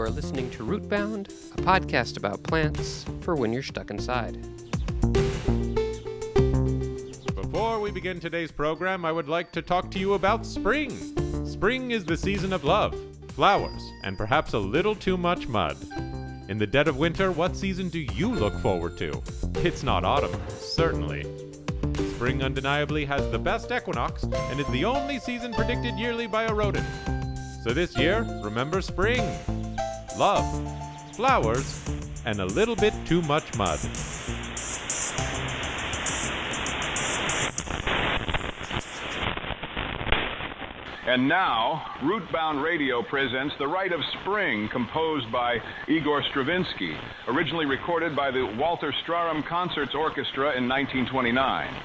are listening to Rootbound, a podcast about plants for when you're stuck inside. Before we begin today's program, I would like to talk to you about spring. Spring is the season of love, flowers, and perhaps a little too much mud. In the dead of winter, what season do you look forward to? It's not autumn, certainly. Spring undeniably has the best equinox and is the only season predicted yearly by a rodent. So this year, remember spring, love, flowers, and a little bit too much mud. And now, Rootbound Radio presents The Rite of Spring, composed by Igor Stravinsky, originally recorded by the Walter Strarum Concerts Orchestra in 1929.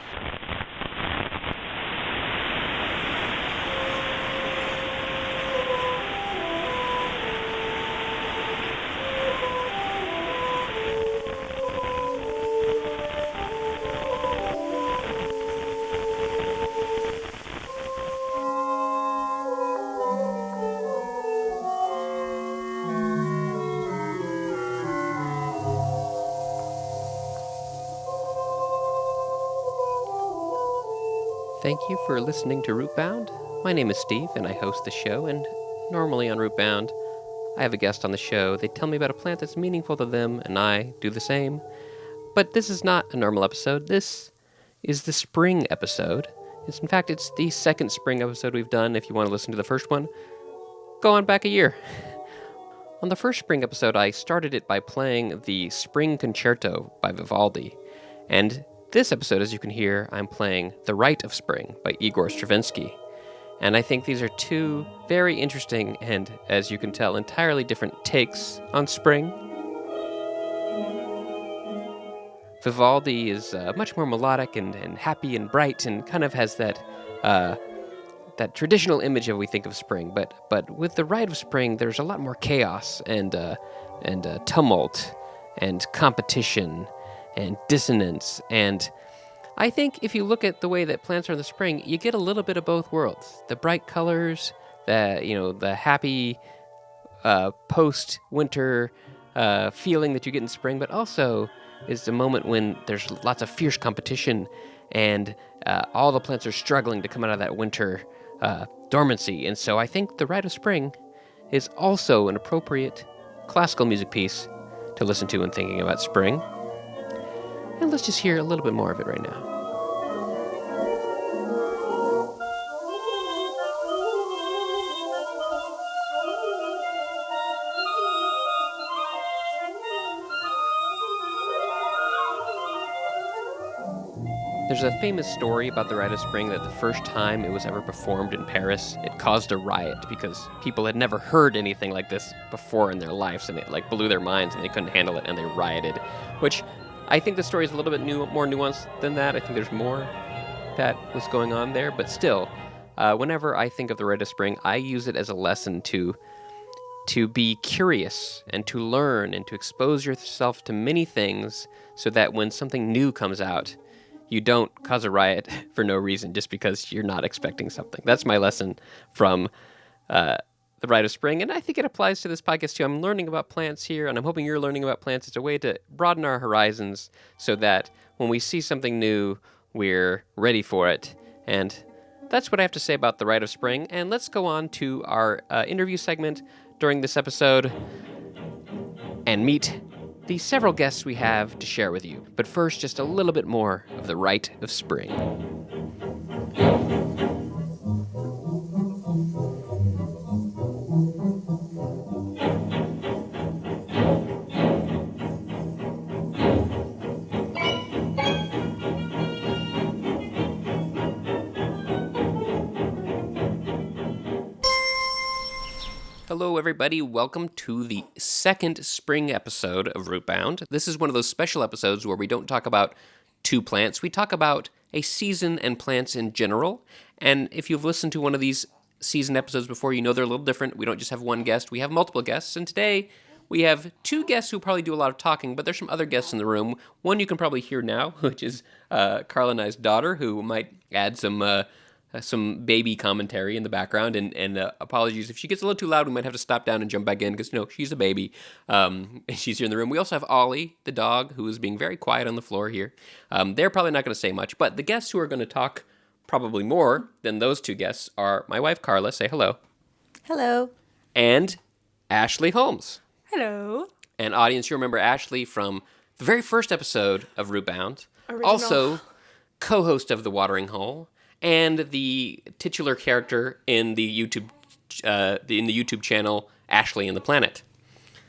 Thank you for listening to Rootbound. My name is Steve, and I host the show, and normally on Rootbound, I have a guest on the show. They tell me about a plant that's meaningful to them, and I do the same. But this is not a normal episode. This is the spring episode. It's the second spring episode we've done. If you want to listen to the first one, go on back a year. On the first spring episode, I started it by playing the Spring Concerto by Vivaldi, and this episode, as you can hear, I'm playing The Rite of Spring by Igor Stravinsky. And I think these are two very interesting and, as you can tell, entirely different takes on spring. Vivaldi is much more melodic and happy and bright and kind of has that traditional image of we think of spring. But with The Rite of Spring, there's a lot more chaos and tumult and competition and dissonance, and I think if you look at the way that plants are in the spring, you get a little bit of both worlds. The bright colors, the happy post-winter feeling that you get in spring, but also is the moment when there's lots of fierce competition and all the plants are struggling to come out of that winter dormancy. And so I think The Rite of Spring is also an appropriate classical music piece to listen to when thinking about spring. And let's just hear a little bit more of it right now. There's a famous story about the Rite of Spring that the first time it was ever performed in Paris, it caused a riot because people had never heard anything like this before in their lives, and it blew their minds and they couldn't handle it and they rioted, which I think the story is a little bit more nuanced than that. I think there's more that was going on there, but still, whenever I think of the Rite of Spring, I use it as a lesson to be curious and to learn and to expose yourself to many things so that when something new comes out, you don't cause a riot for no reason just because you're not expecting something. That's my lesson from The Rite of Spring, and I think it applies to this podcast too. I'm learning about plants here, and I'm hoping you're learning about plants. It's a way to broaden our horizons so that when we see something new, we're ready for it. And that's what I have to say about The Rite of Spring. And let's go on to our interview segment during this episode and meet the several guests we have to share with you. But first, just a little bit more of The Rite of Spring. Hello, everybody. Welcome to the second spring episode of Rootbound. This is one of those special episodes where we don't talk about two plants. We talk about a season and plants in general. And if you've listened to one of these season episodes before, you know they're a little different. We don't just have one guest. We have multiple guests. And today we have two guests who probably do a lot of talking, but there's some other guests in the room. One you can probably hear now, which is Karla and I's daughter, who might add some some baby commentary in the background, and apologies if she gets a little too loud. We might have to stop down and jump back in because she's a baby. And she's here in the room. We also have Ollie, the dog, who is being very quiet on the floor here. They're probably not going to say much, but the guests who are going to talk probably more than those two guests are my wife Karla. Say hello. Hello. And Ashley Holmes. Hello. And audience, you remember Ashley from the very first episode of Rootbound. Original. Also co-host of The Watering Hole and the titular character in the YouTube channel Ashley and the Planet.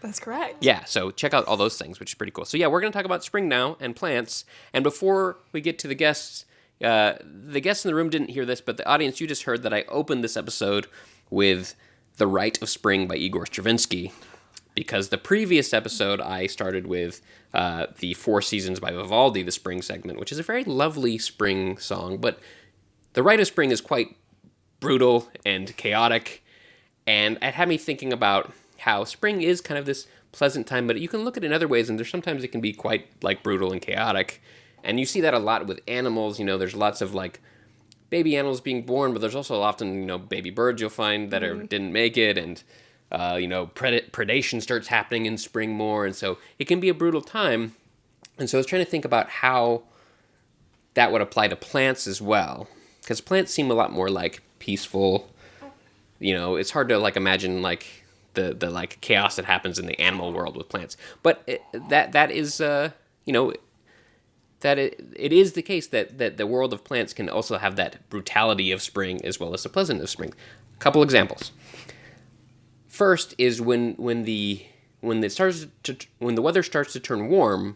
That's correct. Yeah, so check out all those things, which is pretty cool. So yeah, we're going to talk about spring now and plants. And before we get to the guests in the room didn't hear this, but the audience, you just heard that I opened this episode with The Rite of Spring by Igor Stravinsky, because the previous episode I started with the Four Seasons by Vivaldi, the spring segment, which is a very lovely spring song, but The Rite of Spring is quite brutal and chaotic, and it had me thinking about how spring is kind of this pleasant time, but you can look at it in other ways, and sometimes it can be quite like brutal and chaotic. And you see that a lot with animals. There's lots of like baby animals being born, but there's also often, baby birds you'll find that didn't make it. And, predation starts happening in spring more. And so it can be a brutal time. And so I was trying to think about how that would apply to plants as well. Because plants seem a lot more like peaceful. It's hard to like imagine like the like chaos that happens in the animal world with plants. But that is, that it is the case that the world of plants can also have that brutality of spring as well as the pleasantness of spring. A couple examples. First is when the weather starts to turn warm,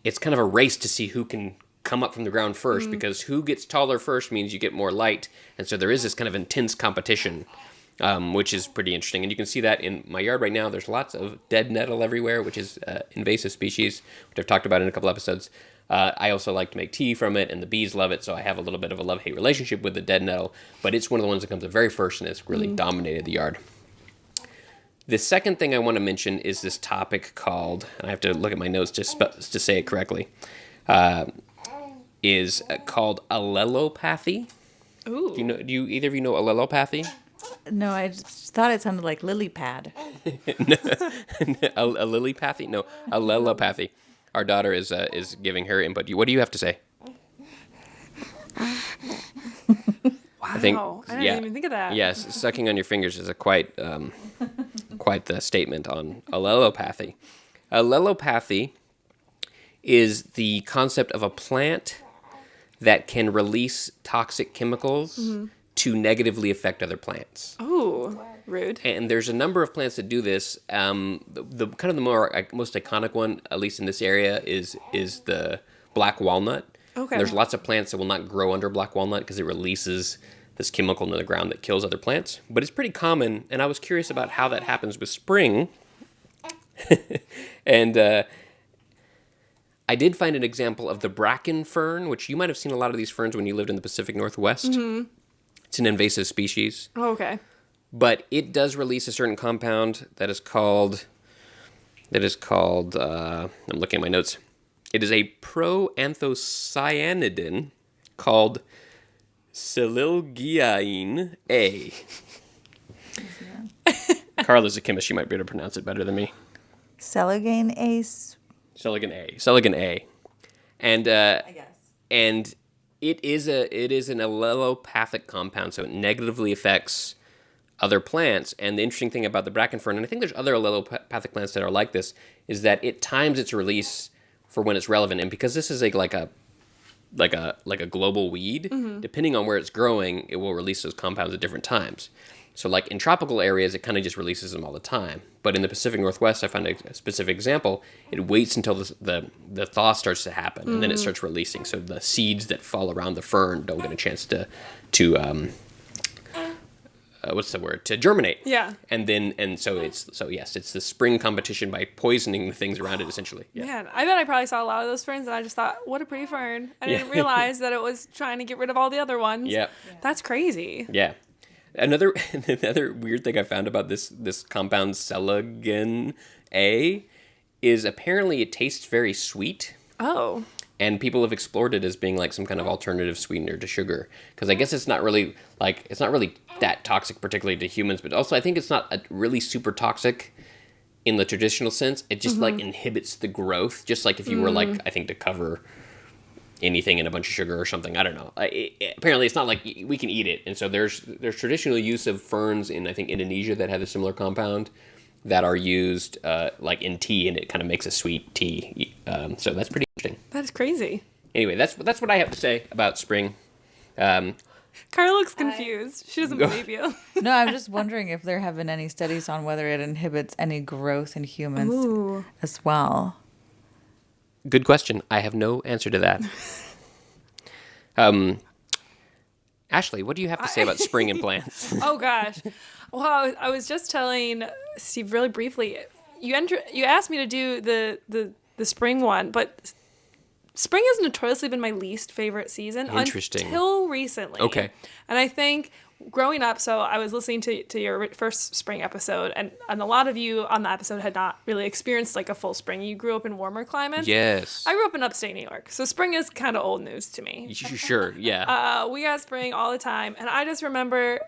it's kind of a race to see who can come up from the ground first, because who gets taller first means you get more light, and so there is this kind of intense competition, which is pretty interesting. And you can see that in my yard right now. There's lots of dead nettle everywhere, which is invasive species, which I've talked about in a couple episodes. I also like to make tea from it, and the bees love it, so I have a little bit of a love-hate relationship with the dead nettle, but it's one of the ones that comes up very first, and it's really dominated the yard. The second thing I want to mention is this topic called, and I have to look at my notes to say it correctly, is called Allelopathy. Ooh. Do you either of you know Allelopathy? No, I just thought it sounded like lily pad. A lily-pathy? No, Allelopathy. Our daughter is giving her input. What do you have to say? Wow. I didn't even think of that. Yes, sucking on your fingers is a quite the statement on allelopathy. Allelopathy is the concept of a plant that can release toxic chemicals to negatively affect other plants. Ooh, rude. And there's a number of plants that do this. The kind of the most iconic one, at least in this area, is the black walnut. Okay. There's lots of plants that will not grow under black walnut because it releases this chemical into the ground that kills other plants. But it's pretty common, and I was curious about how that happens with spring. And I did find an example of the Bracken fern, which you might have seen a lot of these ferns when you lived in the Pacific Northwest. Mm-hmm. It's an invasive species. Oh, okay. But it does release a certain compound that is called, I'm looking at my notes. It is a proanthocyanidin called Sililgiaine A. Karla's a chemist. She might be able to pronounce it better than me. Celogaine ace. Celigan A. And I guess. And it is an allelopathic compound, so it negatively affects other plants. And the interesting thing about the bracken fern, and I think there's other allelopathic plants that are like this, is that it times its release for when it's relevant. And because this is like a global weed, depending on where it's growing, it will release those compounds at different times. So like in tropical areas, it kind of just releases them all the time. But in the Pacific Northwest, I found a specific example. It waits until the thaw starts to happen, and then it starts releasing. So the seeds that fall around the fern don't get a chance to germinate. Yeah. So it's the spring competition by poisoning the things around it, essentially. Yeah. Man, I bet I probably saw a lot of those ferns, and I just thought, what a pretty fern. I didn't realize that it was trying to get rid of all the other ones. Yeah. That's crazy. Yeah. Another weird thing I found about this compound Celigan A is apparently it tastes very sweet. Oh. And people have explored it as being like some kind of alternative sweetener to sugar. Because I guess it's not really that toxic, particularly to humans, but also I think it's not really super toxic in the traditional sense. It just like inhibits the growth, just like if you were like, I think, to cover anything in a bunch of sugar or something. I don't know. Apparently it's not like we can eat it. And so there's traditional use of ferns in, I think, Indonesia that have a similar compound that are used like in tea, and it kind of makes a sweet tea. So that's pretty interesting. That's crazy. Anyway, that's what I have to say about spring. Carla looks confused. She doesn't believe you. No, I'm just wondering if there have been any studies on whether it inhibits any growth in humans as well. Good question. I have no answer to that. Ashley, what do you have to say about spring and plants? Oh gosh. Well, I was just telling Steve really briefly. You asked me to do the spring one, but spring has notoriously been my least favorite season. Interesting. Until recently. Okay. And I think growing up, so I was listening to your first spring episode, and a lot of you on the episode had not really experienced like a full spring. You grew up in warmer climates. Yes. I grew up in upstate New York, so spring is kind of old news to me. Sure, yeah. We got spring all the time, and I just remember,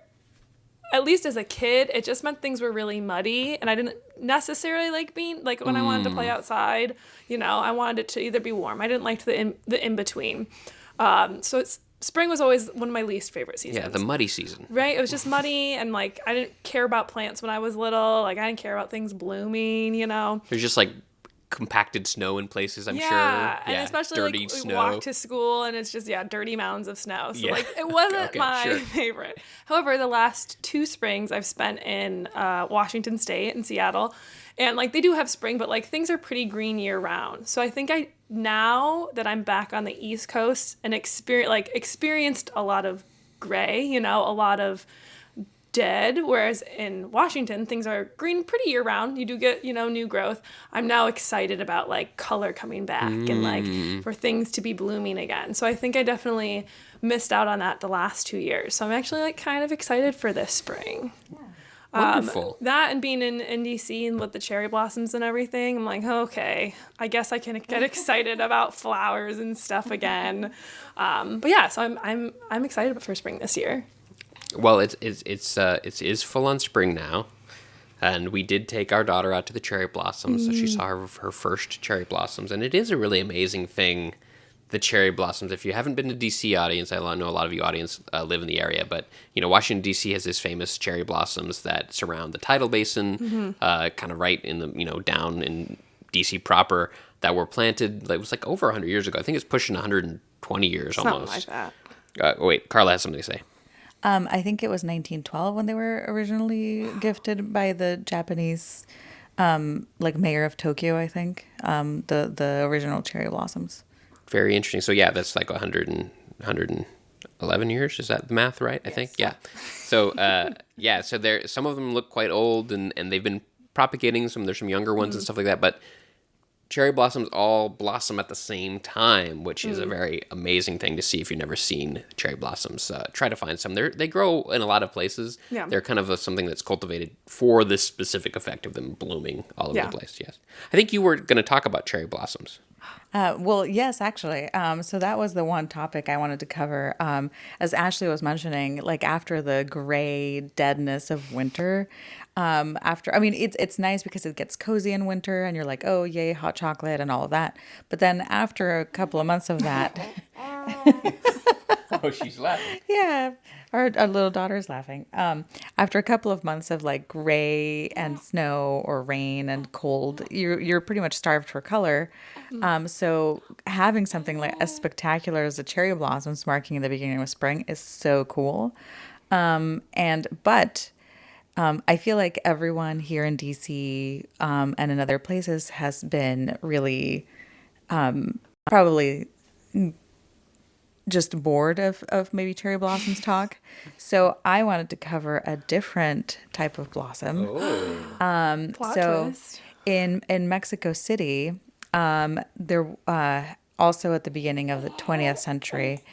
at least as a kid, it just meant things were really muddy, and I didn't necessarily like being like when I wanted to play outside. I wanted it to either be warm. I didn't like the in between. Spring was always one of my least favorite seasons. Yeah, the muddy season. Right? It was just muddy, and like I didn't care about plants when I was little. Like I didn't care about things blooming. There's just like compacted snow in places, I'm sure. Yeah, and especially dirty like snow. we walk to school and it's just dirty mounds of snow. So Yeah. like it wasn't Okay, my sure. favorite. However, the last 2 springs I've spent in Washington State in Seattle, and like they do have spring, but like things are pretty green year round. So I think now that I'm back on the East Coast and experienced a lot of gray, a lot of dead, whereas in Washington things are green pretty year round. You do get new growth. I'm now excited about like color coming back and like for things to be blooming again. So I think I definitely missed out on that the last 2 years. So I'm actually like kind of excited for this spring. Wonderful. That and being in DC and with the cherry blossoms and everything, I'm like, okay, I guess I can get excited about flowers and stuff again. But yeah, so I'm excited for spring this year. Well, it is full on spring now, and we did take our daughter out to the cherry blossoms, so she saw her first cherry blossoms, and it is a really amazing thing. The cherry blossoms. If you haven't been to DC, audience, I know a lot of you audience live in the area, but Washington DC has this famous cherry blossoms that surround the tidal basin, kind of right in the down in DC proper, that were planted. It was like over 100 years ago. I think it's pushing 120 years almost. Something like that. Wait, Karla has something to say. I think it was 1912 when they were originally gifted by the Japanese, mayor of Tokyo, I think, the original cherry blossoms. Very interesting. So yeah, that's like 111 years. Is that the math right? I think. Yeah. So so there, some of them look quite old, and they've been propagating some. There's some younger ones and stuff like that, but cherry blossoms all blossom at the same time, which is a very amazing thing to see if you've never seen cherry blossoms. Try to find some. They grow in a lot of places. Yeah. They're kind of something that's cultivated for this specific effect of them blooming all over the place. Yes. I think you were going to talk about cherry blossoms. Well, yes, actually. So that was the one topic I wanted to cover. As Ashley was mentioning, like after the gray deadness of winter, it's nice because it gets cozy in winter and you're like, oh, yay, hot chocolate and all of that. But then after a couple of months of that. Oh, she's laughing. Yeah, our little daughter's laughing. After a couple of months of like gray and snow or rain and cold, you're pretty much starved for color. So having something like as spectacular as the cherry blossoms marking the beginning of spring is so cool. But I feel like everyone here in DC and in other places has been really probably just bored of maybe cherry blossoms talk. So I wanted to cover a different type of blossom. Plot twist. In Mexico City, there also at the beginning of the 20th century,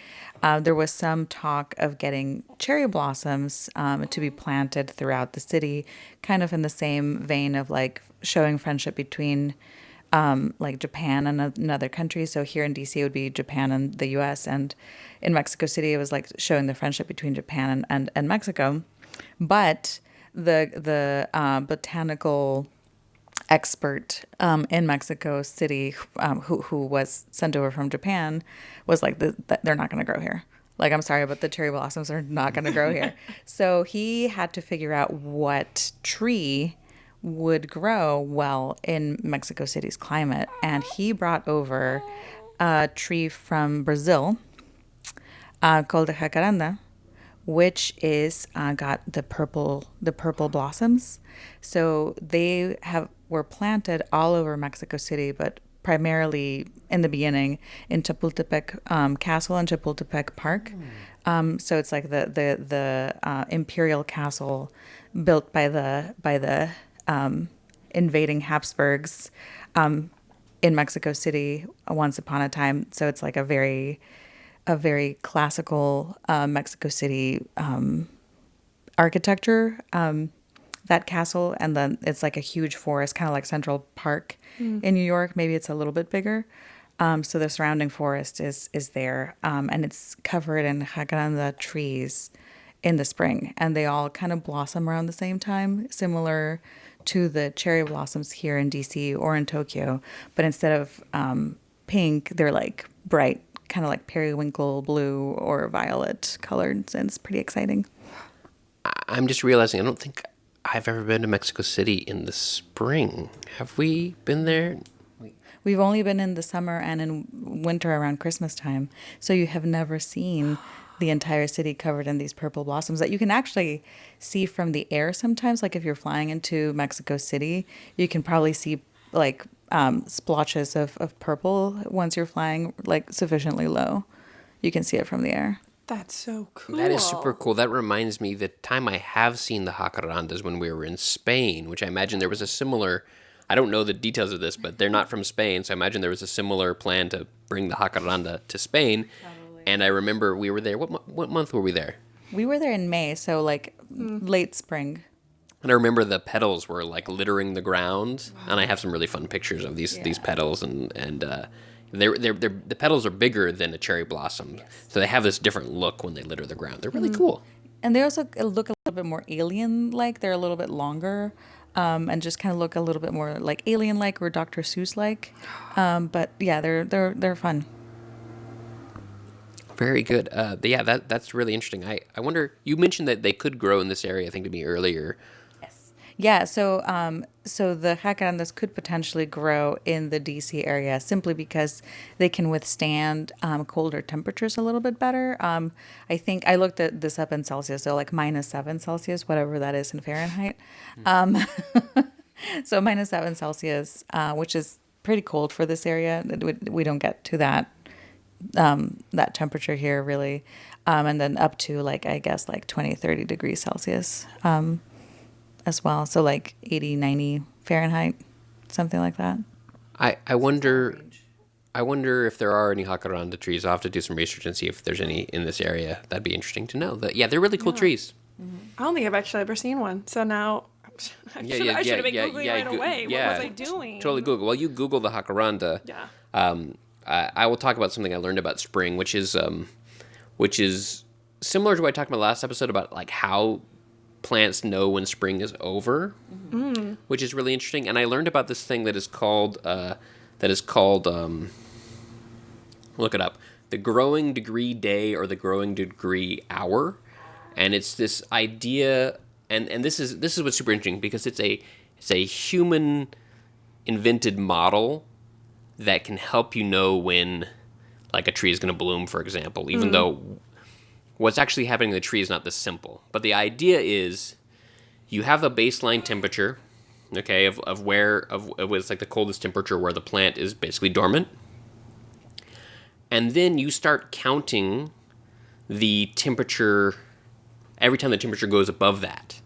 there was some talk of getting cherry blossoms to be planted throughout the city, kind of in the same vein of like showing friendship between like Japan and another country. So here in DC, it would be Japan and the US. And in Mexico City, it was like showing the friendship between Japan and Mexico. But the botanical expert in Mexico City, who was sent over from Japan, was like, they're not going to grow here. Like, I'm sorry, but the cherry blossoms are not going to grow here. So he had to figure out what tree would grow well in Mexico City's climate. And he brought over a tree from Brazil called the jacaranda, which is got the purple blossoms. So they were planted all over Mexico City, but primarily in the beginning in Chapultepec Castle and Chapultepec Park. So it's like the imperial castle built by the invading Habsburgs in Mexico City once upon a time. So it's like a very classical Mexico City architecture, that castle. And then it's like a huge forest, kind of like Central Park in New York. Maybe it's a little bit bigger. So the surrounding forest is there. And it's covered in jacaranda trees in the spring. And they all kind of blossom around the same time, similar to the cherry blossoms here in DC or in Tokyo. But instead of pink, they're like bright, kind of like periwinkle blue or violet colored, and it's pretty exciting. I'm just realizing I don't think I've ever been to Mexico City in the spring. Have we been there? We've only been in the summer and in winter around Christmas time, so you have never seen the entire city covered in these purple blossoms that you can actually see from the air sometimes. Like if you're flying into Mexico City, you can probably see like splotches of purple once you're flying like sufficiently low. You can see it from the air. That's so cool. That is super cool. That reminds me, the time I have seen the jacarandas when we were in Spain, which I imagine there was a similar, I don't know the details of this, but they're not from Spain, so I imagine there was a similar plan to bring the jacaranda to Spain. Probably. And I remember we were there. What month were we there? We were there in May, so like late spring. And I remember the petals were like littering the ground, and I have some really fun pictures of these petals, and the petals are bigger than a cherry blossom, so they have this different look when they litter the ground. They're really cool. And they also look a little bit more alien-like. They're a little bit longer, and just kind of look a little bit more like alien-like or Dr. Seuss-like. But yeah, they're fun. Very good. That's really interesting. I wonder, you mentioned that they could grow in this area, I think, to me earlier. Yeah, so the jacarandas could potentially grow in the DC area simply because they can withstand colder temperatures a little bit better. I think I looked at this up in Celsius, so like -7 Celsius, whatever that is in Fahrenheit. So -7 Celsius, which is pretty cold for this area. We don't get to that temperature here really, and then up to like I guess like 20-30 degrees Celsius. As well. So like 80-90 Fahrenheit, something like that. I wonder if there are any jacaranda trees. I'll have to do some research and see if there's any in this area. That'd be interesting to know. They're really cool trees. I don't think I've actually ever seen one. So now I should have been Googling right away. What was I doing? Totally Google. Well, you Google the jacaranda. Yeah. I will talk about something I learned about spring, which is similar to what I talked about last episode about like how plants know when spring is over, which is really interesting. And I learned about this thing that is called look it up, the growing degree day or the growing degree hour. And it's this idea, and this is what's super interesting because it's a human invented model that can help you know when like a tree is going to bloom, for example, even though what's actually happening in the tree is not this simple. But the idea is you have a baseline temperature, okay, of where it's like the coldest temperature where the plant is basically dormant. And then you start counting the temperature every time the temperature goes above that.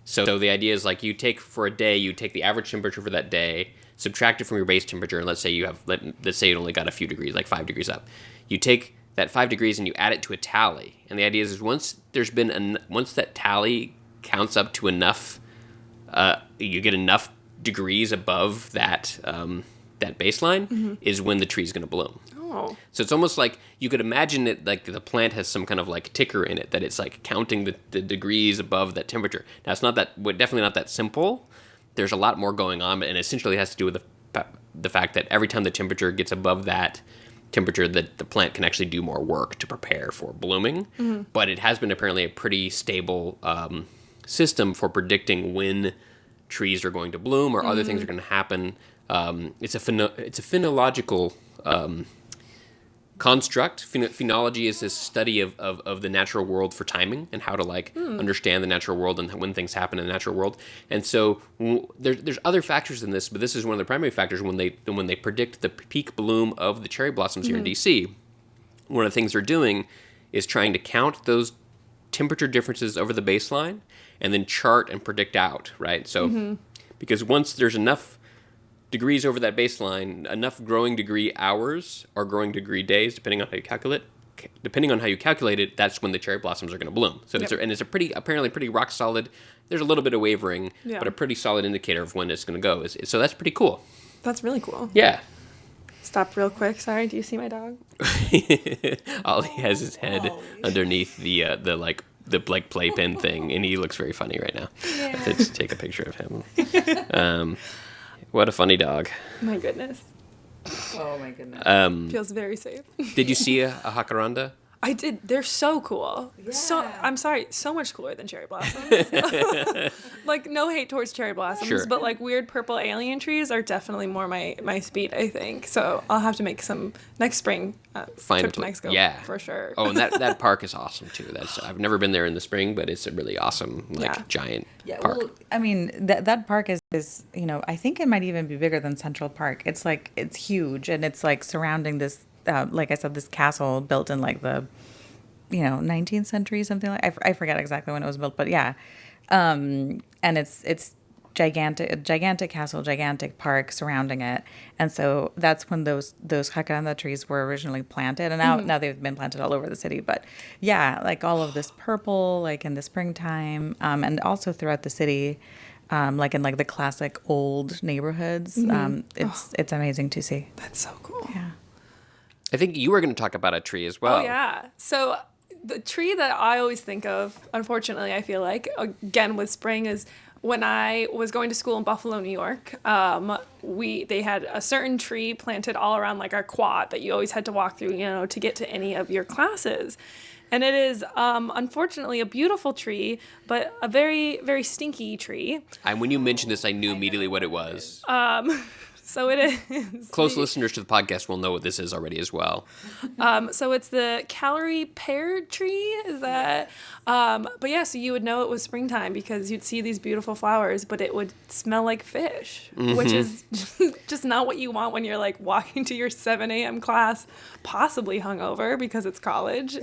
So the idea is like you take the average temperature for that day, subtract it from your base temperature, and let's say you only got a few degrees, like 5 degrees up. You take that 5 degrees and you add it to a tally. And the idea is once that tally counts up to enough, you get enough degrees above that that baseline is when the tree's going to bloom. Oh. So it's almost like you could imagine it like the plant has some kind of like ticker in it that it's like counting the degrees above that temperature. Now it's definitely not that simple. There's a lot more going on, and essentially it has to do with the fact that every time the temperature gets above that temperature, that the plant can actually do more work to prepare for blooming. But it has been apparently a pretty stable system for predicting when trees are going to bloom or other things are going to happen. It's a phenological construct. Phenology is this study of the natural world for timing and how to understand the natural world and when things happen in the natural world. And so there's other factors in this, but this is one of the primary factors when they predict the peak bloom of the cherry blossoms here in DC. One of the things they're doing is trying to count those temperature differences over the baseline and then chart and predict out, right? So because once there's enough degrees over that baseline, enough growing degree hours or growing degree days, depending on how you calculate it, that's when the cherry blossoms are going to bloom. So it's apparently pretty rock solid. There's a little bit of wavering, but a pretty solid indicator of when it's going to go. So that's pretty cool. That's really cool. Yeah. Stop real quick. Sorry, do you see my dog? Ollie has his head underneath the playpen thing, and he looks very funny right now. Yeah. Let's take a picture of him. What a funny dog. My goodness. Oh my goodness. Feels very safe. Did you see a jacaranda? I did. They're so cool. Yeah. I'm sorry, so much cooler than cherry blossoms. Like, no hate towards cherry blossoms, Sure. but like weird purple alien trees are definitely more my speed, I think. So I'll have to make some next spring trip to Mexico. Yeah, for sure. Oh, and that park is awesome too. I've never been there in the spring, but it's a really awesome giant park. Well, I mean that park is I think it might even be bigger than Central Park. It's huge, and it's like surrounding this like I said, this castle built in like the 19th century, something like I forget exactly when it was built, but yeah. And it's gigantic castle, gigantic park surrounding it. And so that's when those jacaranda trees were originally planted, and now they've been planted all over the city. But yeah, like all of this purple, like in the springtime, and also throughout the city, like in like the classic old neighborhoods. It's amazing to see. That's so cool. Yeah. I think you were going to talk about a tree as well. Oh yeah. So the tree that I always think of, unfortunately, I feel like again with spring is when I was going to school in Buffalo, New York. They had a certain tree planted all around like our quad that you always had to walk through, to get to any of your classes. And it is, unfortunately, a beautiful tree, but a very, very stinky tree. And when you mentioned this, I knew immediately what it was. So it is. Close listeners to the podcast will know what this is already as well. So it's the calorie pear tree. Is that? But yeah, so you would know it was springtime because you'd see these beautiful flowers, but it would smell like fish, which is just not what you want when you're like walking to your 7 a.m. class, possibly hungover because it's college.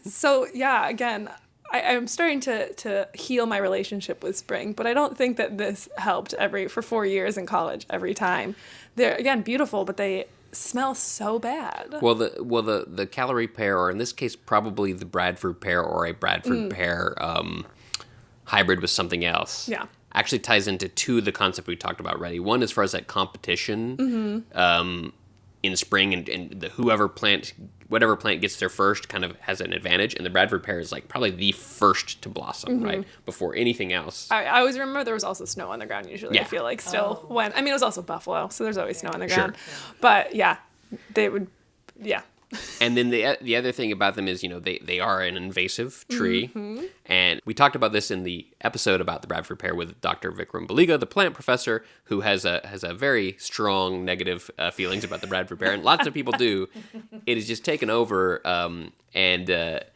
So yeah, again, I'm starting to heal my relationship with spring, but I don't think that this helped for 4 years in college every time. They're, again, beautiful, but they smell so bad. Well, the calorie pear, or in this case, probably the Bradford pear or a Bradford pear hybrid with something else. Yeah. Actually ties into two of the concept we talked about already. One, as far as that competition in spring, and whatever plant gets there first kind of has an advantage, and the Bradford pear is like probably the first to blossom, right? Before anything else. I always remember there was also snow on the ground usually. Yeah. I feel like still it was also Buffalo, so there's always snow on the Sure. ground. But yeah, they would, yeah. And then the other thing about them is, they are an invasive tree. And we talked about this in the episode about the Bradford pear with Dr. Vikram Baliga, the plant professor, who has a very strong negative feelings about the Bradford pear. And lots of people do. It has just taken over. It's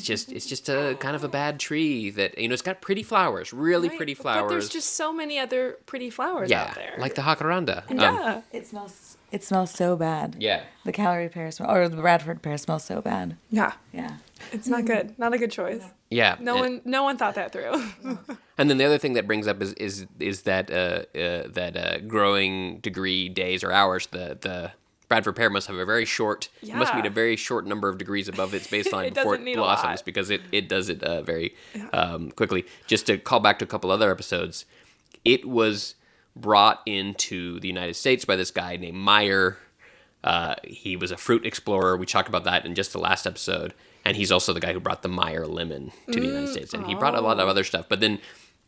just a kind of a bad tree that, it's got pretty flowers, really pretty flowers. But there's just so many other pretty flowers out there. Like the jacaranda. Yeah. It smells so bad. Yeah. The calorie pear or the Bradford pear smells so bad. Yeah. Yeah. It's not good. Not a good choice. Yeah. No one thought that through. And then the other thing that brings up is that growing degree days or hours. The Bradford pear must have a very short. Yeah. It must meet a very short number of degrees above its baseline before it need a blossoms lot. because it does it very quickly. Just to call back to a couple other episodes, it was brought into the United States by this guy named Meyer. He was a fruit explorer. We talked about that in just the last episode. And he's also the guy who brought the Meyer lemon to the United States. And he brought a lot of other stuff. But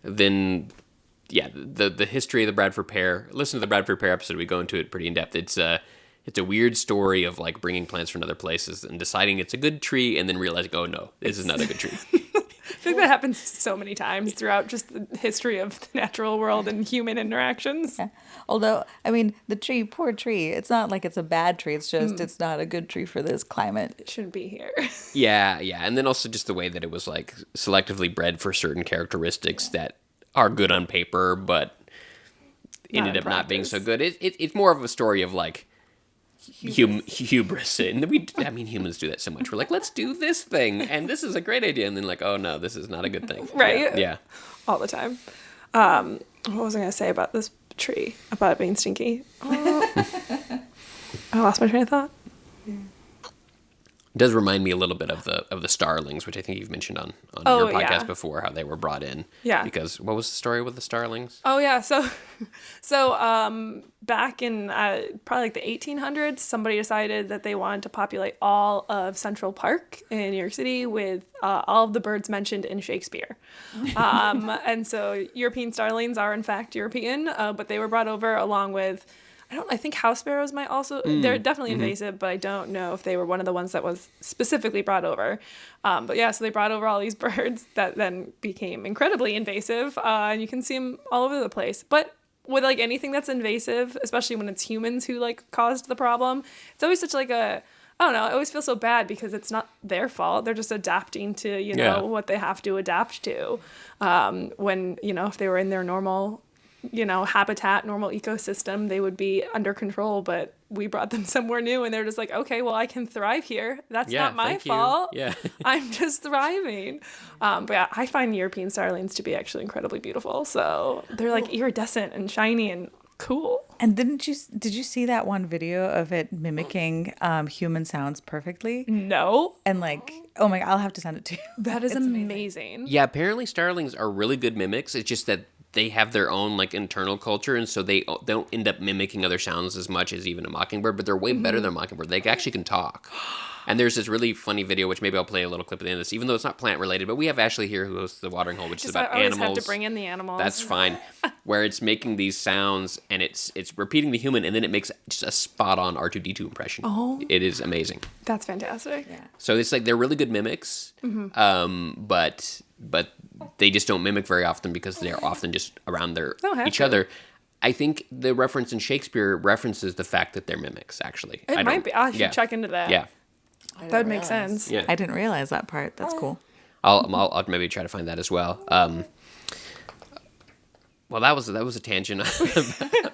then yeah, the history of the Bradford pear. Listen to the Bradford pear episode. We go into it pretty in depth. It's a weird story of like bringing plants from other places and deciding it's a good tree and then realizing, oh no, this is not a good tree. I think that happens so many times throughout just the history of the natural world and human interactions. Yeah. Although, I mean, the tree, poor tree, it's not like it's a bad tree. It's just, it's not a good tree for this climate. It shouldn't be here. Yeah. And then also just the way that it was like selectively bred for certain characteristics that are good on paper, but ended up not being so good. It's more of a story of like hubris. And humans do that so much. We're like, let's do this thing, and this is a great idea. And then like, oh no, this is not a good thing. Right? Yeah. All the time. What was I going to say about this tree? About it being stinky? Oh. I lost my train of thought. It does remind me a little bit of the starlings, which I think you've mentioned on your podcast before, how they were brought in. Yeah. Because what was the story with the starlings? Oh yeah, so back in probably like the 1800s, somebody decided that they wanted to populate all of Central Park in New York City with all of the birds mentioned in Shakespeare. And so European starlings are in fact European, but they were brought over along with, I think house sparrows might also, they're definitely invasive, but I don't know if they were one of the ones that was specifically brought over. But yeah, so they brought over all these birds that then became incredibly invasive, and you can see them all over the place. But with like anything that's invasive, especially when it's humans who like caused the problem, it's always such like I don't know, I always feel so bad because it's not their fault. They're just adapting to, what they have to adapt to. When, if they were in their normal habitat, normal ecosystem, they would be under control, but we brought them somewhere new and they're just like, okay, well, I can thrive here. That's not my fault. Yeah. I'm just thriving. But yeah, I find European starlings to be actually incredibly beautiful. So they're like iridescent and shiny and cool. And did you see that one video of it mimicking human sounds perfectly? No. And like, oh my, I'll have to send it to you. That is amazing. Yeah, apparently starlings are really good mimics. It's just that they have their own like internal culture, and so they don't end up mimicking other sounds as much as even a mockingbird, but they're way better than a mockingbird. They actually can talk. And there's this really funny video, which maybe I'll play a little clip at the end of this, even though it's not plant related, but we have Ashley here who hosts the Watering Hole, which is about animals. I always have to bring in the animals. That's fine. Where it's making these sounds and it's repeating the human, and then it makes just a spot on R2D2 impression. Oh. It is amazing. That's fantastic. Yeah. So it's like they're really good mimics, but they just don't mimic very often because they're often just around each other. I think the reference in Shakespeare references the fact that they're mimics, actually. It might be. I should check into that. Yeah. That would make sense. Yeah. I didn't realize that part. That's cool. I'll maybe try to find that as well. Well, that was a tangent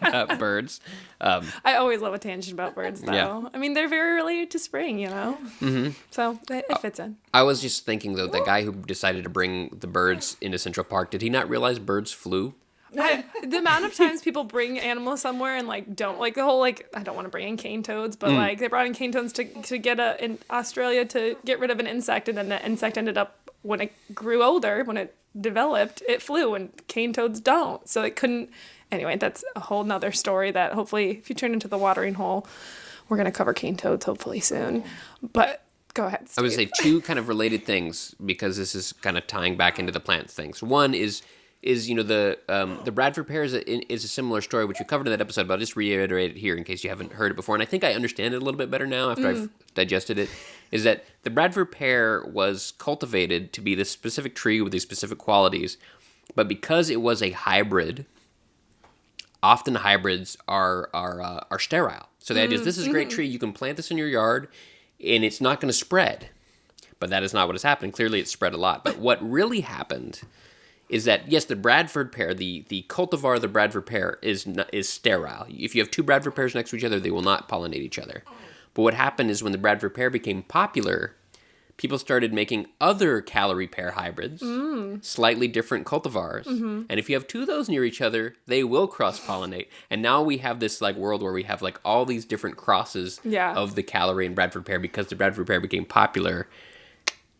about birds. I always love a tangent about birds, though. Yeah. I mean, they're very related to spring, Mm-hmm. So it fits in. I was just thinking, though, the guy who decided to bring the birds into Central Park, did he not realize birds flew? The amount of times people bring animals somewhere and like don't like the whole like I don't want to bring in cane toads, but like they brought in cane toads to get in Australia to get rid of an insect, and then the insect ended up, when it grew older, when it developed, it flew, and cane toads don't, so it couldn't. Anyway, that's a whole nother story that hopefully if you turn into the Watering Hole, we're gonna cover cane toads hopefully soon. But go ahead, Steve. I would say two kind of related things, because this is kind of tying back into the plant things. One is the Bradford pear is a similar story, which we covered in that episode, but I'll just reiterate it here in case you haven't heard it before. And I think I understand it a little bit better now after I've digested it, is that the Bradford pear was cultivated to be this specific tree with these specific qualities, but because it was a hybrid, often hybrids are sterile. So the idea is, this is a great tree, you can plant this in your yard, and it's not going to spread. But that is not what has happened. Clearly it spread a lot. But what really happened is that, yes, the Bradford pear, the cultivar of the Bradford pear is sterile. If you have two Bradford pears next to each other, they will not pollinate each other. But what happened is, when the Bradford pear became popular, people started making other calorie pear hybrids, slightly different cultivars. And if you have two of those near each other, they will cross-pollinate. And now we have this like world where we have like all these different crosses of the calorie and Bradford pear, because the Bradford pear became popular.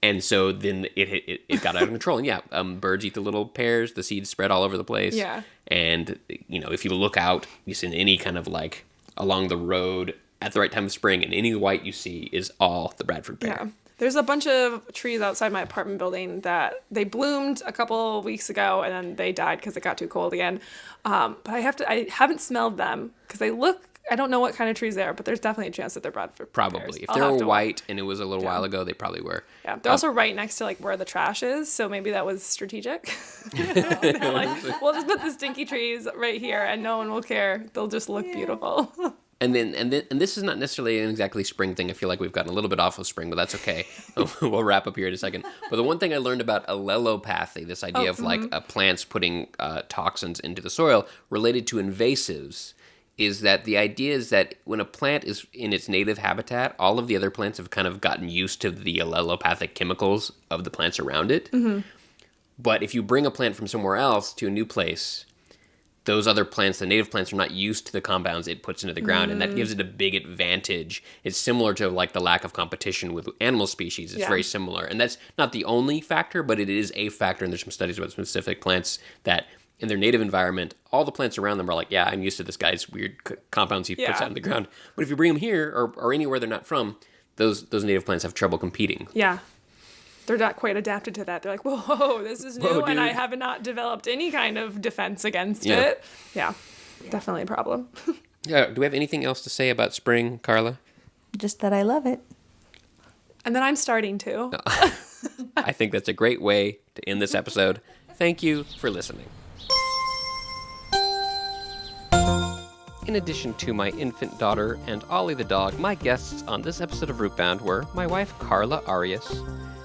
And so then it got out of control. And yeah, birds eat the little pears. The seeds spread all over the place. Yeah. And, if you look out, you see any kind of like along the road at the right time of spring, and any white you see is all the Bradford pear. Yeah. There's a bunch of trees outside my apartment building that they bloomed a couple weeks ago and then they died because it got too cold again. But I haven't smelled them because I don't know what kind of trees they are, but there's definitely a chance that they're Bradford pears. Probably. If they were white and it was a little while ago, they probably were. Yeah, they're also right next to like where the trash is, so maybe that was strategic. They're like, we'll just put the stinky trees right here and no one will care. They'll just look beautiful. And this is not necessarily an exactly spring thing. I feel like we've gotten a little bit off of spring, but that's okay. We'll wrap up here in a second. But the one thing I learned about allelopathy, this idea of like plants putting toxins into the soil related to invasives, is that the idea is that when a plant is in its native habitat, all of the other plants have kind of gotten used to the allelopathic chemicals of the plants around it. Mm-hmm. But if you bring a plant from somewhere else to a new place, those other plants, the native plants, are not used to the compounds it puts into the ground, and that gives it a big advantage. It's similar to like the lack of competition with animal species. It's very similar. And that's not the only factor, but it is a factor, and there's some studies about specific plants that in their native environment, all the plants around them are like, yeah, I'm used to this guy's weird compounds he puts out in the ground. But if you bring them here or anywhere they're not from, those native plants have trouble competing. Yeah. They're not quite adapted to that. They're like, whoa, this is new, and I have not developed any kind of defense against it. Yeah, definitely a problem. Do we have anything else to say about spring, Karla? Just that I love it. And then I'm starting to. I think that's a great way to end this episode. Thank you for listening. In addition to my infant daughter and Ollie the dog, my guests on this episode of Rootbound were my wife, Karla Arias,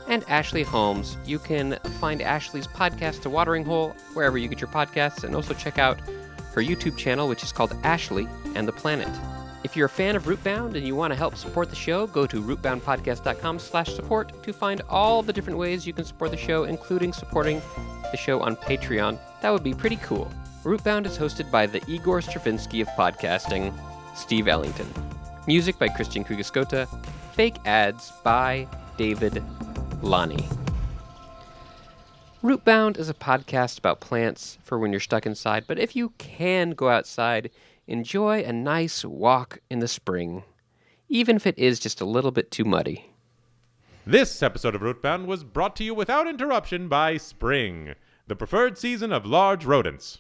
and Ashley Holmes. You can find Ashley's podcast, The Watering Hole, wherever you get your podcasts, and also check out her YouTube channel, which is called Ashley and the Planet. If you're a fan of Rootbound and you want to help support the show, go to rootboundpodcast.com/support to find all the different ways you can support the show, including supporting the show on Patreon. That would be pretty cool. Rootbound is hosted by the Igor Stravinsky of podcasting, Steve Ellington. Music by Christian Kugaskota. Fake ads by David Lonnie. Rootbound is a podcast about plants for when you're stuck inside, but if you can go outside, enjoy a nice walk in the spring, even if it is just a little bit too muddy. This episode of Rootbound was brought to you without interruption by spring, the preferred season of large rodents.